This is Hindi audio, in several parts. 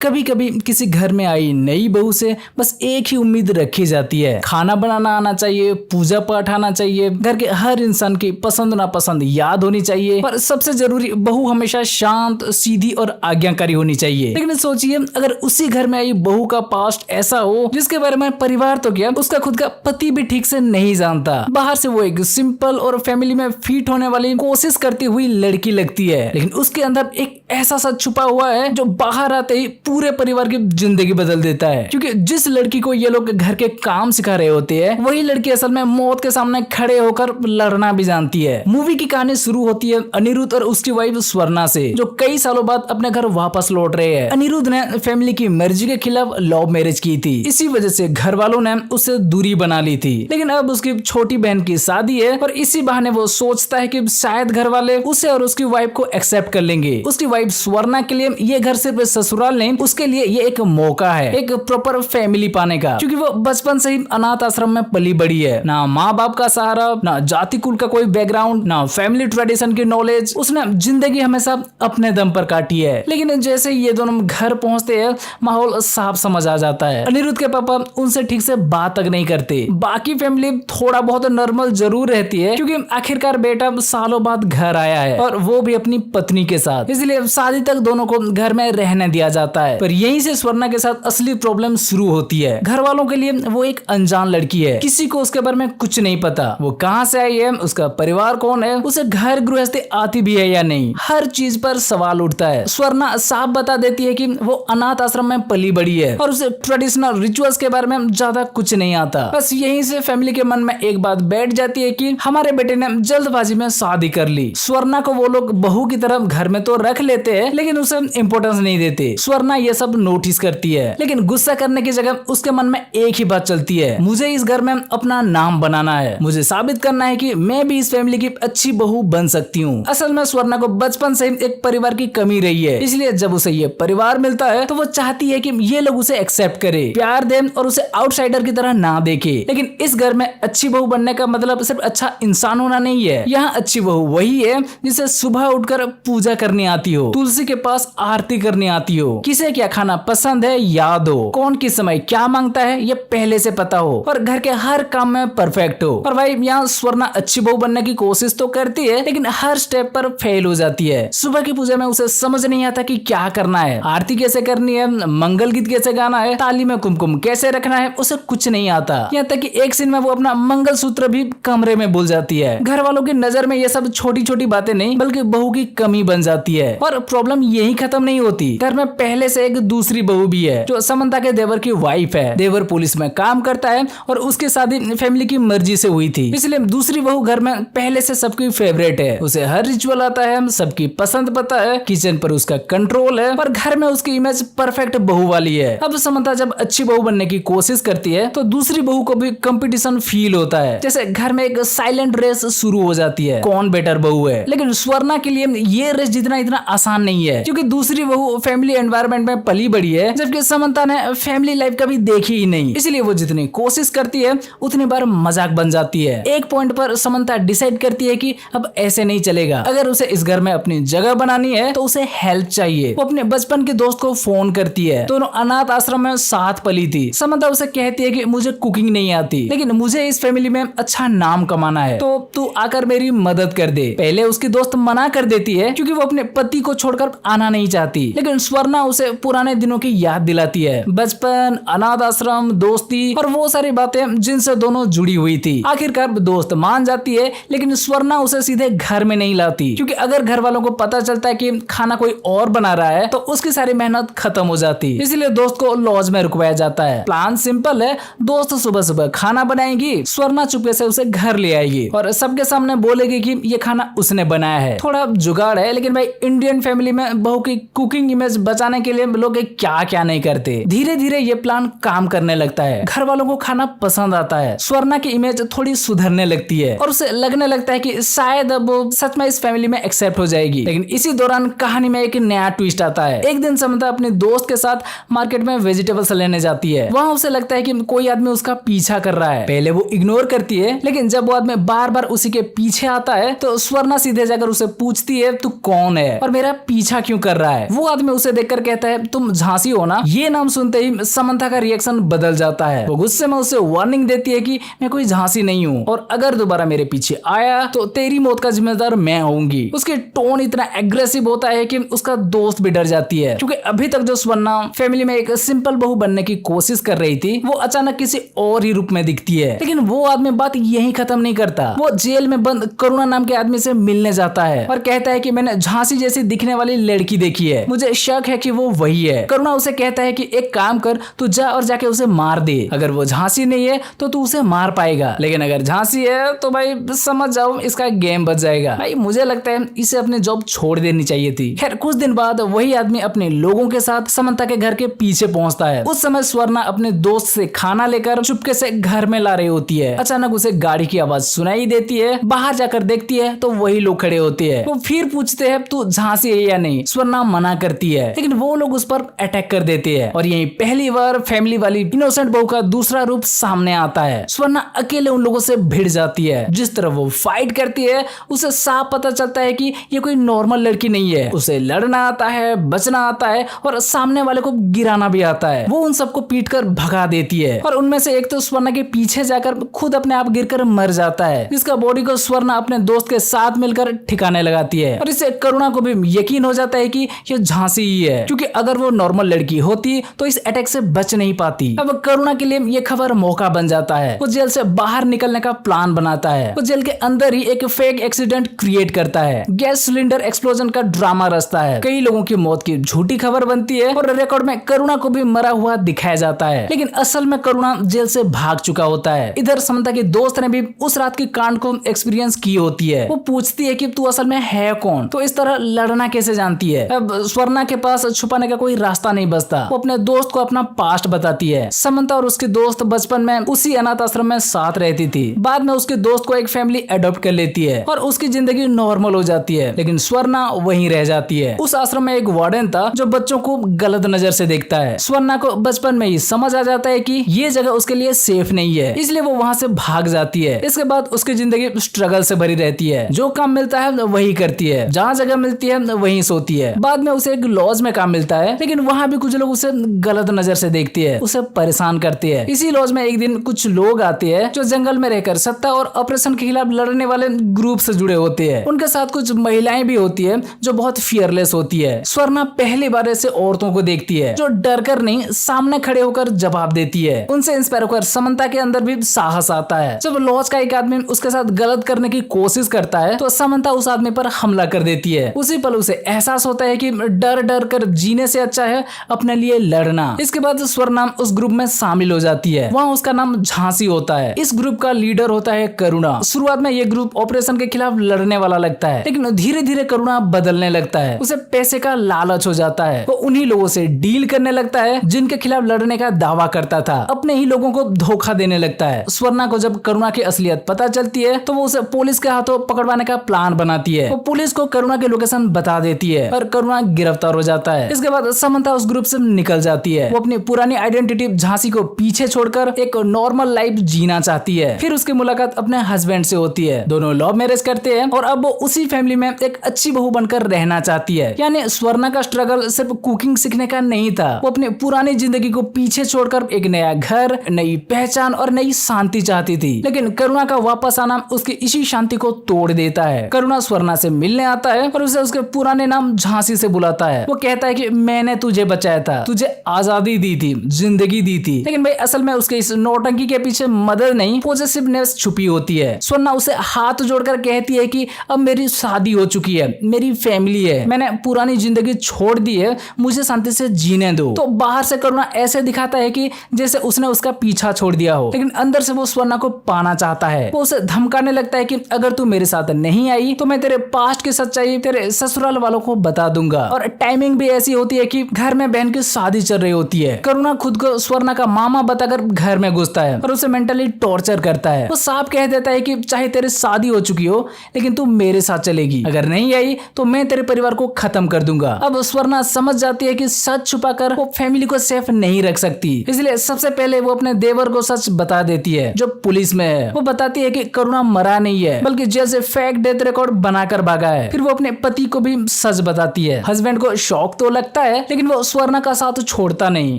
कभी कभी किसी घर में आई नई बहू से बस एक ही उम्मीद रखी जाती है, खाना बनाना आना चाहिए, पूजा पाठ आना चाहिए, घर के हर इंसान की पसंद नापसंद याद होनी चाहिए, पर सबसे जरूरी बहू हमेशा शांत, सीधी और आज्ञाकारी होनी चाहिए। लेकिन सोचिए, अगर उसी घर में आई बहू का पास्ट ऐसा हो जिसके बारे में परिवार तो क्या, उसका खुद का पति भी ठीक से नहीं जानता। बाहर से वो एक सिंपल और फैमिली में फिट होने वाली कोशिश करती हुई लड़की लगती है, लेकिन उसके अंदर एक ऐसा सच छुपा हुआ है जो बाहर आते ही पूरे परिवार की जिंदगी बदल देता है। क्योंकि जिस लड़की को ये लोग घर के काम सिखा रहे होते हैं, वही लड़की असल में मौत के सामने खड़े होकर लड़ना भी जानती है। मूवी की कहानी शुरू होती है अनिरुद्ध और उसकी वाइफ स्वर्णा से, जो कई सालों बाद अपने घर वापस लौट रहे हैं। अनिरुद्ध ने फैमिली की मर्जी के खिलाफ लव मैरिज की थी, इसी वजह से घर वालों ने उससे दूरी बना ली थी। लेकिन अब उसकी छोटी बहन की शादी है और इसी बहाने वो सोचता है कि शायद घर वाले उसे और उसकी वाइफ को एक्सेप्ट कर लेंगे। उसकी वाइफ स्वर्णा के लिए ये घर सिर्फ ससुराल नहीं, उसके लिए ये एक मौका है एक प्रॉपर फैमिली पाने का। क्योंकि वो बचपन से ही अनाथ आश्रम में पली बड़ी है, ना माँ बाप का सहारा, ना जाति कुल का कोई बैकग्राउंड, ना फैमिली ट्रेडिशन की नॉलेज। उसने जिंदगी हमेशा अपने दम पर काटी है। लेकिन जैसे ये दोनों घर पहुंचते हैं, माहौल साफ समझ आ जाता है। अनिरुद्ध के पापा उनसे ठीक से बात तक नहीं करते। बाकी फैमिली थोड़ा बहुत नॉर्मल जरूर रहती है, क्योंकि आखिरकार बेटा सालों बाद घर आया है और वो भी अपनी पत्नी के साथ, इसलिए शादी तक दोनों को घर में रहने दिया जाता है। पर यहीं से स्वर्णा के साथ असली प्रॉब्लम शुरू होती है। घर वालों के लिए वो एक अनजान लड़की है, किसी को उसके बारे में कुछ नहीं पता। वो कहाँ से आई है, उसका परिवार कौन है, उसे घर गृहस्थी आती भी है या नहीं, हर चीज पर सवाल उठता है। स्वर्णा साफ बता देती है कि वो अनाथ आश्रम में पली बड़ी है और उसे ट्रेडिशनल रिचुअल्स के बारे में ज्यादा कुछ नहीं आता। बस यहीं से फैमिली के मन में एक बात बैठ जाती है कि हमारे बेटे ने जल्दबाजी में शादी कर ली। स्वर्णा को वो लोग बहू की तरह घर में तो रख लेते हैं, लेकिन उसे इंपोर्टेंस नहीं देते। स्वर्णा ये सब नोटिस करती है, लेकिन गुस्सा करने की जगह उसके मन में एक ही बात चलती है, मुझे इस घर में अपना नाम बनाना है, मुझे साबित करना है कि मैं भी इस फैमिली की अच्छी बहू बन सकती हूँ। असल में स्वर्णा को बचपन से एक परिवार की कमी रही है, इसलिए जब उसे ये परिवार मिलता है तो वो चाहती है कि ये लोग उसे एक्सेप्ट करे, प्यार दे और उसे आउटसाइडर की तरह ना देखे। लेकिन इस घर में अच्छी बहू बनने का मतलब सिर्फ अच्छा इंसान होना नहीं है। यहाँ अच्छी बहू वही है जिसे सुबह उठकर पूजा करनी आती हो, तुलसी के पास आरती करनी आती हो, किसे क्या खाना पसंद है याद हो, कौन किस समय क्या मांगता है ये पहले से पता हो, और घर के हर काम में परफेक्ट हो। पर भाई यहाँ स्वर्णा अच्छी बहू बनने की कोशिश तो करती है, लेकिन हर स्टेप पर फेल हो जाती है। सुबह की पूजा में उसे समझ नहीं आता कि क्या करना है, आरती कैसे करनी है, मंगल गीत कैसे गाना है, ताली में कुमकुम कैसे रखना है, उसे कुछ नहीं आता। यहाँ तक कि एक सीन में वो अपना मंगल सूत्र भी कमरे में भूल जाती है। घर वालों की नजर में ये सब छोटी छोटी बातें नहीं, बल्कि बहू की कमी बन जाती है। और प्रॉब्लम यही खत्म नहीं होती, घर में पहले से एक दूसरी बहू भी है जो समंता के देवर की वाइफ है। देवर पुलिस में काम करता है और उसकी शादी फैमिली की मर्जी से हुई थी, इसलिए दूसरी बहू घर में पहले से सबकी फेवरेट है। उसे हर रिचुअल आता है, सबकी पसंद पता है, किचन पर उसका कंट्रोल है और घर में उसकी इमेज परफेक्ट बहू वाली है। अब समंता जब अच्छी बहू बनने की कोशिश करती है तो दूसरी बहू को भी कंपटीशन फील होता है, जैसे घर में एक साइलेंट रेस शुरू हो जाती है, कौन बेटर बहू है। लेकिन स्वर्णा के लिए ये रेस जीतना इतना आसान नहीं है, क्योंकि दूसरी बहू फैमिली एनवायरनमेंट में पली बड़ी है, जबकि समंता ने फैमिली लाइफ कभी देखी ही नहीं। इसलिए वो जितनी कोशिश करती है उतनी बार मजाक बन जाती है। एक पॉइंट पर समंता डिसाइड करती है कि अब ऐसे नहीं चलेगा, अगर उसे इस घर में अपनी जगह बनानी है तो उसे हेल्प चाहिए। वो अपने बचपन के दोस्त को फोन करती है, दोनों अनाथ आश्रम में साथ पली थी। समंता उसे कहती है कि मुझे कुकिंग नहीं आती, लेकिन मुझे इस फैमिली में अच्छा नाम कमाना है, तो तू आकर मेरी मदद कर दे। पहले उसकी दोस्त मना कर देती है, क्योंकि वो अपने पति को छोड़कर आना नहीं चाहती, लेकिन स्वर्णा उसे पुराने दिनों की याद दिलाती है, बचपन, अनाथ आश्रम, दोस्ती और वो सारी बातें जिनसे दोनों जुड़ी हुई थी। आखिरकार दोस्त मान जाती है, लेकिन स्वर्णा उसे सीधे घर में नहीं लाती, क्योंकि अगर घर वालों को पता चलता है कि खाना कोई और बना रहा है तो उसकी सारी मेहनत खत्म हो जाती। इसलिए दोस्त को लॉज में रुकवाया जाता है। प्लान सिंपल है, दोस्त सुबह सुबह खाना बनाएगी, स्वर्णा चुपके से उसे घर ले आएगी और सबके सामने बोलेगी कि ये खाना उसने बनाया है। थोड़ा जुगाड़ है, लेकिन भाई इंडियन फैमिली में बहू की कुकिंग इमेज बचाने के लिए लोग क्या क्या नहीं करते। धीरे धीरे ये प्लान काम करने लगता है, घर वालों को खाना पसंद आता है, स्वर्णा की इमेज थोड़ी सुधरने लगती है और उसे लगने लगता है कि शायद अब वो सच में इस फैमिली में एक्सेप्ट हो जाएगी। लेकिन इसी दौरान कहानी में एक नया ट्विस्ट आता है। एक दिन समंता अपने दोस्त के साथ मार्केट में वेजिटेबल्स लेने जाती है। वहाँ उसे लगता है कि कोई आदमी उसका पीछा कर रहा है। पहले वो इग्नोर करती है, लेकिन जब वो आदमी बार बार उसी के पीछे आता है तो स्वर्णा सीधे जाकर उसे पूछती है, तू कौन है और मेरा पीछा क्यों कर रहा है। वो आदमी उसे देखकर कहता कहता है तुम झांसी हो ना। ये नाम सुनते ही समंथा का रिएक्शन बदल जाता है। वो गुस्से में उसे वार्निंग देती है कि मैं कोई झांसी नहीं हूँ और अगर दोबारा मेरे पीछे आया तो तेरी मौत का जिम्मेदार मैं होंगी। उसकी टोन इतना एग्रेसिव होता है कि उसका दोस्त भी डर जाती है, क्योंकि अभी तक जो स्वर्णा फैमिली में एक सिंपल बहू बनने की कोशिश कर रही थी वो अचानक किसी और ही रूप में दिखती है। लेकिन वो आदमी बात यही खत्म नहीं करता। वो जेल में बंद करुणा नाम के आदमी से मिलने जाता है और कहता है कि मैंने झांसी जैसी दिखने वाली लड़की देखी है, मुझे शक है कि वो वही है। करुणा उसे कहता है कि एक काम कर, तू जा और जाके उसे मार दे। अगर वो झांसी नहीं है तो तू उसे मार पाएगा, लेकिन अगर झांसी है तो भाई समझ जाओ इसका गेम बच जाएगा। भाई मुझे लगता है इसे अपनी जॉब छोड़ देनी चाहिए थी। खैर कुछ दिन बाद वही आदमी अपने लोगों के साथ समंथा के घर के पीछे पहुंचता है। उस समय स्वर्णा अपने दोस्त से खाना लेकर चुपके से घर में ला रही होती है। अचानक उसे गाड़ी की आवाज सुनाई देती है। बाहर जाकर देखती है तो वही लोग खड़े होते हैं। वो फिर पूछते हैं तू झांसी है या नहीं। स्वर्णा मना करती है, लेकिन वो लोग उस पर अटैक कर देते हैं और यही पहली बार फैमिली वाली इनोसेंट बहू का दूसरा रूप सामने आता है। स्वर्णा अकेले उन लोगों से भिड़ जाती है। जिस तरह वो फाइट करती है उसे साफ पता चलता है कि ये कोई नॉर्मल लड़की नहीं है। उसे लड़ना आता है, बचना आता है और सामने वाले को गिराना भी आता है। वो उन सबको पीट कर भगा देती है और उनमें से एक तो स्वर्णा के पीछे जाकर खुद अपने आप गिरकर मर जाता है, जिसका बॉडी को स्वर्णा अपने दोस्त के साथ मिलकर ठिकाने लगाती है। और इससे करुणा को भी यकीन हो जाता है कि ये झांसी ही है, क्योंकि अगर वो नॉर्मल लड़की होती तो इस अटैक से बच नहीं पाती। अब करुणा के लिए ये खबर मौका बन जाता है। वो जेल से बाहर निकलने का प्लान बनाता है। वो जेल के अंदर ही एक फेक एक्सीडेंट क्रिएट करता है। गैस सिलेंडर एक्सप्लोजन का ड्रामा रचता है। कई लोगों की मौत की झूठी खबर बनती है और रिकॉर्ड में करुणा को भी मरा हुआ दिखाया जाता है, लेकिन असल में करुणा जेल से भाग चुका होता है। इधर समंथा के दोस्त ने भी उस रात की कांड को एक्सपीरियंस की होती है। वो पूछती है कि तू असल में है कौन, तो इस तरह लड़ना कैसे जानती है। अब स्वर्णा के पास छुपाने का कोई रास्ता नहीं बचता। वो अपने दोस्त को अपना पास्ट बताती है। समंथा और उसके दोस्त बचपन में उसी अनाथ आश्रम में साथ रहती थी। बाद में उसके दोस्त को एक फैमिली अडॉप्ट कर लेती है और उसकी जिंदगी नॉर्मल हो जाती है, लेकिन स्वर्णा वहीं रह जाती है। उस आश्रम में एक वार्डन था जो बच्चों को गलत नजर से देखता है। स्वर्णा को बचपन में ही समझ आ जाता है कि ये जगह उसके लिए सेफ नहीं है, इसलिए वो वहाँ से भाग जाती है। इसके बाद उसकी जिंदगी स्ट्रगल से भरी रहती है। जो काम मिलता है वही करती है, जहाँ जगह मिलती है वहीं सोती है। बाद में उसे एक लॉज में काम मिलता है, लेकिन वहाँ भी कुछ लोग उसे गलत नजर से देखती है, उसे परेशान करती है। इसी लॉज में एक दिन कुछ लोग आते हैं जो जंगल में रहकर सत्ता और ऑपरेशन के खिलाफ लड़ने वाले ग्रुप से जुड़े होते हैं। उनके साथ कुछ महिलाएं भी होती है जो बहुत फियरलेस होती है। स्वर्णा पहली बार ऐसे औरतों को देखती है जो डर कर नहीं, सामने खड़े होकर जवाब देती है। उनसे इंस्पायर होकर समंथा के अंदर भी साहस आता है। जब लॉज का एक आदमी उसके साथ गलत करने की कोशिश करता है तो समंथा उस आदमी पर हमला कर देती है। उसी पल उसे एहसास होता है कि डर डर कर जीने से अच्छा है अपने लिए लड़ना। इसके बाद स्वर्णा उस ग्रुप में शामिल हो जाती है। वहाँ उसका नाम झांसी होता है। इस ग्रुप का लीडर होता है करुणा। शुरुआत में ये ग्रुप ऑपरेशन के खिलाफ लड़ने वाला लगता है, लेकिन धीरे धीरे करुणा बदलने लगता है। उसे पैसे का लालच हो जाता है। वो उन्हीं लोगों से डील करने लगता है जिनके खिलाफ लड़ने का दावा करता था। अपने ही लोगों को धोखा देने लगता है। स्वर्णा को जब करुणा की असलियत पता चलती है तो वो उसे पुलिस के हाथों पकड़वाने का प्लान बनाती है। वो पुलिस को करुणा की लोकेशन बता देती है और करुणा गिरफ्तार हो जाता है। इसके बाद समंथा उस ग्रुप से निकल जाती है। वो अपनी पुरानी आइडेंटिटी झांसी को पीछे छोड़कर एक नॉर्मल लाइफ जीना चाहती है। फिर उसकी मुलाकात अपने हस्बैंड से होती है। दोनों लव मैरिज करते हैं और अब वो उसी फैमिली में एक अच्छी बहू बनकर रहना चाहती है। यानी स्वर्णा का स्ट्रगल सिर्फ कुकिंग सीखने का नहीं था। वो अपनी पुरानी जिंदगी को पीछे छोड़कर एक नया घर, नई पहचान और नई शांति चाहती थी, लेकिन करुणा का वापस आना उसकी इसी शांति को तोड़ देता है। करुणा स्वर्णा से मिलने आता है और उसे उसके पुराने नाम झांसी से बुलाता है। वो कहता है कि मैंने तुझे बचाया था, तुझे आजादी दी थी, जिंदगी दी थी, लेकिन भाई असल में उसके इस नौटंकी के पीछे मदद नहीं, पॉजिटिवनेस छुपी होती है। स्वर्णा उसे हाथ जोड़कर कहती है कि अब मेरी शादी हो चुकी है, मेरी फैमिली है, मैंने पुरानी जिंदगी छोड़ दी है, मुझे शांति से जीने दो। तो बाहर से करुणा ऐसे दिखाता है कि जैसे उसने उसका पीछा छोड़ दिया हो, लेकिन अंदर से वो स्वर्णा को पाना चाहता है। वो उसे धमकाने लगता है कि अगर तू मेरे साथ नहीं आई तो मैं तेरे पास्ट की सच्चाई तेरे ससुराल वालों को बता दूंगा। और टाइमिंग भी ऐसी होती है कि घर में बहन की शादी चल रही होती है। करुणा खुद को स्वर्णा का मामा बताकर घर में घुसता है और उसे मेंटली टॉर्चर करता है। वो साफ कह देता है कि चाहे तेरी शादी हो चुकी हो लेकिन तू मेरे साथ चलेगी, अगर नहीं आई तो मैं तेरे परिवार को खत्म कर दूंगा। अब स्वर्णा समझ जाती है कि सच छुपाकर वो फैमिली को सेफ नहीं रख सकती, इसलिए सबसे पहले वो अपने देवर को सच बता देती है जो पुलिस में है। वो बताती है कि करुणा मरा नहीं है बल्कि जेल से फेक डेथ रिकॉर्ड बनाकर भागा है। फिर वो अपने पति को भी सच बताती है। हस्बैंड को शौक तो लगता सकता है, लेकिन वो स्वर्णा का साथ छोड़ता नहीं।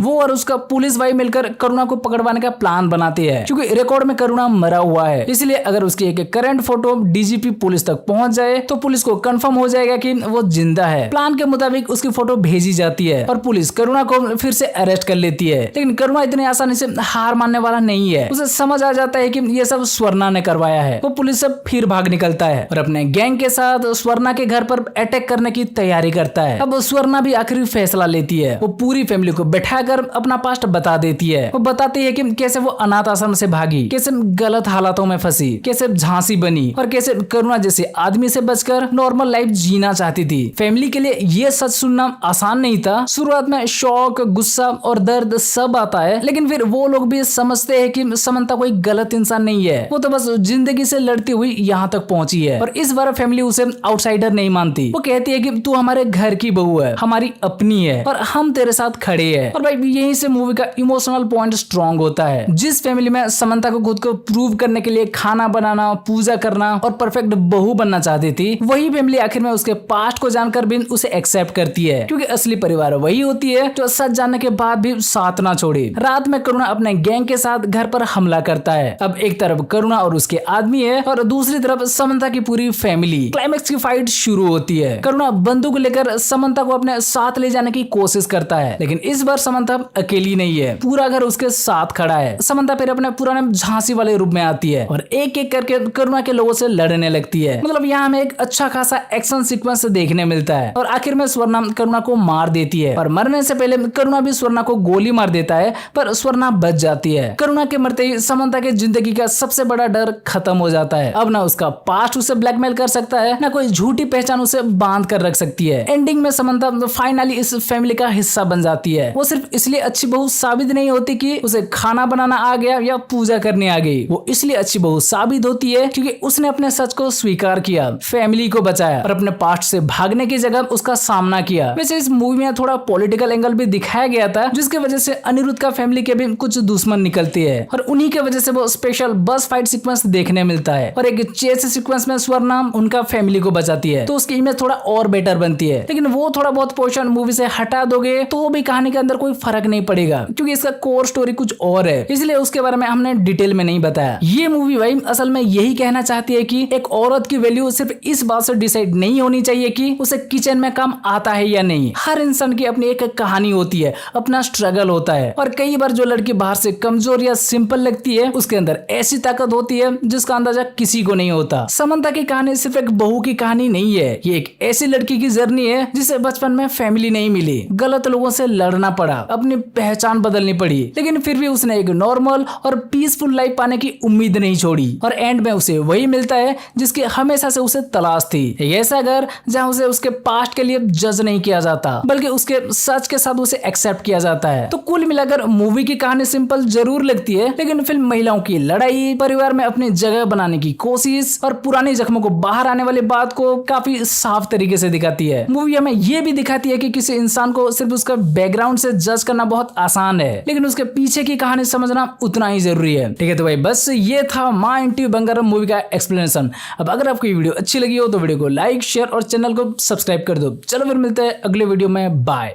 वो और उसका पुलिस भाई मिलकर करुणा को पकड़वाने का प्लान बनाते हैं, क्योंकि रिकॉर्ड में करुणा मरा हुआ है। इसलिए अगर उसकी एक करंट फोटो डीजीपी पुलिस तक पहुंच जाए तो पुलिस को कंफर्म हो जाएगा कि वो जिंदा है। प्लान के मुताबिक उसकी फोटो भेजी जाती है और पुलिस करुणा को फिर से अरेस्ट कर लेती है। लेकिन करुणा इतनी आसानी से हार मानने वाला नहीं है। उसे समझ आ जाता है कि ये सब स्वर्णा ने करवाया है। वो पुलिस से फिर भाग निकलता है और अपने गैंग के साथ स्वर्णा के घर पर अटैक करने की तैयारी करता है। अब स्वर्णा भी आखिरी फैसला लेती है। वो पूरी फैमिली को बैठाकर अपना पास्ट बता देती है। वो बताती है कि कैसे वो अनाथ आश्रम से भागी, कैसे गलत हालातों में फंसी, कैसे झांसी बनी और कैसे करुणा जैसे आदमी से बचकर नॉर्मल लाइफ जीना चाहती थी। फैमिली के लिए ये सच सुनना आसान नहीं था। शुरुआत में शौक, गुस्सा और दर्द सब आता है, लेकिन फिर वो लोग भी समझते हैं कि समंता कोई गलत इंसान नहीं है। वो तो बस जिंदगी से लड़ती हुई यहाँ तक पहुंची है। और इस बार फैमिली उसे आउटसाइडर नहीं मानती। वो कहती है कि तू हमारे घर की बहू है, हमारी अपनी है और हम तेरे साथ खड़े हैं। और भाई यहीं से मूवी का इमोशनल पॉइंट स्ट्रॉन्ग होता है। जिस फैमिली में समंता को खुद को प्रूव करने के लिए खाना बनाना, पूजा करना और परफेक्ट बहू बनना चाहती थी, वही फैमिली आखिर में उसके पास्ट को जानकर भी उसे एक्सेप्ट करती है, क्योंकि असली परिवार वही होती है जो सच जानने के बाद भी साथ ना छोड़े। रात में करुणा अपने गैंग के साथ घर पर हमला करता है। अब एक तरफ करुणा और उसके आदमी है और दूसरी तरफ समंता की पूरी फैमिली। क्लाइमेक्स की फाइट शुरू होती है। करुणा बंदूक लेकर समंता को अपने साथ ले जाने की कोशिश करता है, लेकिन इस बार समंता अकेली नहीं है, पूरा घर उसके साथ खड़ा है। समंता फिर अपने पुराने झांसी वाले रूप में आती है और एक एक करके करुणा के लोगों से लड़ने लगती है। मतलब यहाँ हमें एक अच्छा खासा एक्शन सीक्वेंस देखने मिलता है और आखिर में स्वर्णा करुणा को मार देती है। और मरने से पहले करुणा भी स्वर्णा को गोली मार देता है, पर स्वर्णा बच जाती है। करुणा के मरते ही समंता के जिंदगी का सबसे बड़ा डर खत्म हो जाता है। अब ना उसका पास्ट उसे ब्लैकमेल कर सकता है, ना कोई झूठी पहचान उसे बांध कर रख सकती है। एंडिंग में समंता फाइनली इस फैमिली का हिस्सा बन जाती है। वो सिर्फ इसलिए अच्छी बहू साबित नहीं होती कि उसे खाना बनाना आ गया या पूजा करने आ गई। वो इसलिए अच्छी बहू साबित होती है क्योंकि उसने अपने सच को स्वीकार किया, फैमिली को बचाया और अपने पास्ट से भागने की जगह उसका सामना किया। वैसे इस मूवी में थोड़ा पॉलिटिकल एंगल भी दिखाया गया था, जिसकी वजह से अनिरुद्ध का फैमिली के भी कुछ दुश्मन निकलते हैं और उन्हीं की वजह से वो स्पेशल बस फाइट सीक्वेंस देखने मिलता है। और एक चेस सीक्वेंस में स्वर्णा उनका फैमिली को बचाती है, तो उसकी इमेज थोड़ा और बेटर बनती है। लेकिन वो थोड़ा बहुत पोर्शन मूवी से हटा दोगे तो भी कहानी के अंदर कोई फर्क नहीं पड़ेगा, क्योंकि इसका कोर स्टोरी कुछ और है, इसलिए उसके बारे में हमने डिटेल में नहीं बताया। ये मूवी भाई असल में यही कहना चाहती है कि एक औरत की वैल्यू सिर्फ इस बात से डिसाइड नहीं होनी चाहिए कि उसे किचन में काम आता है या नहीं। हर इंसान की अपनी एक कहानी होती है, अपना स्ट्रगल होता है और कई बार जो लड़की बाहर से कमजोर या सिंपल लगती है उसके अंदर ऐसी ताकत होती है जिसका अंदाजा किसी को नहीं होता। समंता की कहानी सिर्फ एक बहू की कहानी नहीं है, ये एक ऐसी लड़की की जर्नी है जिसे बचपन में फैमिली नहीं मिली, गलत लोगों से लड़ना पड़ा, अपनी पहचान बदलनी पड़ी, लेकिन फिर भी उसने एक नॉर्मल और पीसफुल लाइफ पाने की उम्मीद नहीं छोड़ी और एंड में उसे वही मिलता है जिसकी हमेशा से उसे तलाश थी। एक ऐसा घर जहाँ उसे उसके पास्ट के लिए जज नहीं किया जाता, बल्कि उसके सच के साथ उसे एक्सेप्ट किया जाता है। तो कुल मिलाकर मूवी की कहानी सिंपल जरूर लगती है, लेकिन फिल्म महिलाओं की लड़ाई, परिवार में अपनी जगह बनाने की कोशिश और पुरानी जख्मों को बाहर आने वाली बात को काफी साफ तरीके से दिखाती है। मूवी हमें ये भी दिखाती है कि किसी इंसान को सिर्फ उसका बैकग्राउंड से जज करना बहुत आसान है, लेकिन उसके पीछे की कहानी समझना उतना ही जरूरी है। ठीक है, तो भाई बस ये था माँ इंटरव्यू बंगारम मूवी का एक्सप्लेनेशन। अब अगर आपको ये वीडियो अच्छी लगी हो तो वीडियो को लाइक, शेयर और चैनल को सब्सक्राइब कर दो। चलो फिर मिलते हैं अगले वीडियो में, बाय।